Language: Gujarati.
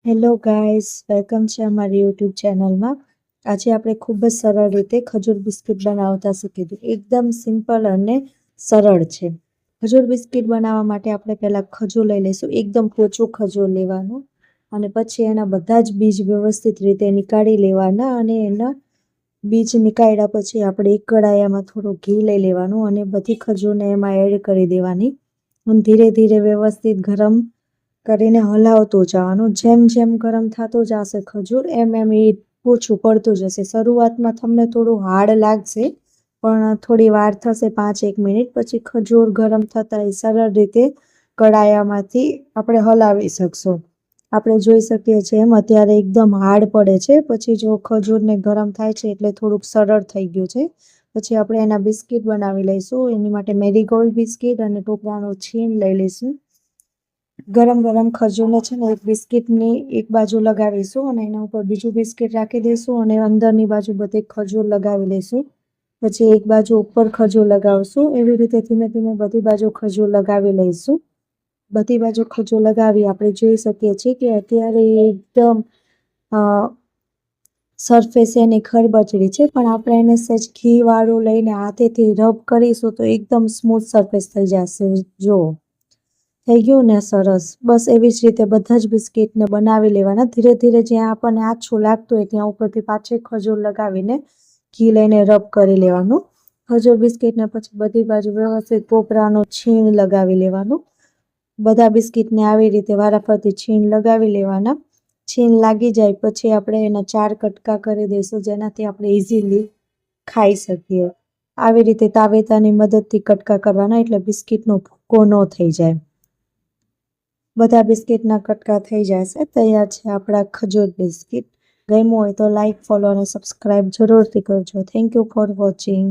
હેલો ગાઈસ, વેલકમ છે અમારી યુટ્યુબ ચેનલમાં। આજે આપણે ખૂબ જ સરળ રીતે ખજૂર બિસ્કિટ બનાવતા શીખીશું। એકદમ સિમ્પલ અને સરળ છે। ખજૂર બિસ્કિટ બનાવવા માટે આપણે પહેલાં ખજૂર લઈ લઈશું। એકદમ પોચું ખજૂર લેવાનું અને પછી એના બધા જ બીજ વ્યવસ્થિત રીતે નીકાળી લેવાના અને એના બીજ નીકાળ્યા પછી આપણે એક કડાયામાં થોડું ઘી લઈ લેવાનું અને બધી ખજૂરને એમાં એડ કરી દેવાની અને ધીરે ધીરે વ્યવસ્થિત ગરમ કરીને હલાવતું જવાનું। જેમ જેમ ગરમ થતું જશે ખજૂર એમ એમ એ ઓછું પડતું જશે। શરૂઆતમાં તમને થોડું હાર્ડ લાગશે પણ થોડી વાર થશે 5-1 મિનિટ પછી ખજૂર ગરમ થતાં એ સરળ રીતે કડાયામાંથી આપણે હલાવી શકશું। આપણે જોઈ શકીએ છીએ એમ અત્યારે એકદમ હાર્ડ પડે છે। પછી જો ખજૂરને ગરમ થાય છે એટલે થોડુંક સરળ થઈ ગયું છે। પછી આપણે એના બિસ્કિટ બનાવી લઈશું। એની માટે મેરીગોલ્ડ બિસ્કિટ અને ટોપરાનું છીણ લઈ લઈશું। ગરમ ગરમ ખજૂરને છે ને એક બિસ્કિટની એક બાજુ લગાવીશું અને એના ઉપર બીજું બિસ્કિટ રાખી દઈશું અને અંદરની બાજુ બધે ખજૂર લગાવી લઈશું। પછી એક બાજુ ઉપર ખજૂર લગાવશું। એવી રીતે ધીમે ધીમે બધી બાજુ ખજૂર લગાવી લઈશું। બધી બાજુ ખજૂર લગાવી આપણે જોઈ શકીએ છીએ કે અત્યારે એકદમ સરફેસ એની ખરબચડી છે પણ આપણે એને સહેજ ઘીવાળું લઈને હાથેથી રબ કરીશું તો એકદમ સ્મૂથ સરફેસ થઈ જશે। જુઓ થઈ ગયું ને સરસ। બસ એવી જ રીતે બધા જ બિસ્કિટને બનાવી લેવાના। ધીરે ધીરે જ્યાં આપણને આછું લાગતું હોય ત્યાં ઉપરથી પાછી ખજૂર લગાવીને ઘી લઈને રબ કરી લેવાનું। ખજૂર બિસ્કિટને પછી બધી બાજુ વ્યવસ્થિત ટોપરાનું છીણ લગાવી લેવાનું। બધા બિસ્કિટને આવી રીતે વારાફરતી છીણ લગાવી લેવાના। છીણ લાગી જાય પછી આપણે એના 4 કટકા કરી દઈશું જેનાથી આપણે ઇઝીલી ખાઈ શકીએ। આવી રીતે તાવેતાની મદદથી કટકા કરવાના એટલે બિસ્કિટનો ભૂકો ન થઈ જાય। બધા બિસ્કિટના કટકા થઈ જશે। તૈયાર છે આપણા ખજૂર બિસ્કિટ। ગમ્યું હોય તો લાઈક, ફોલો અને સબસ્ક્રાઈબ જરૂરથી કરજો। Thank you for watching.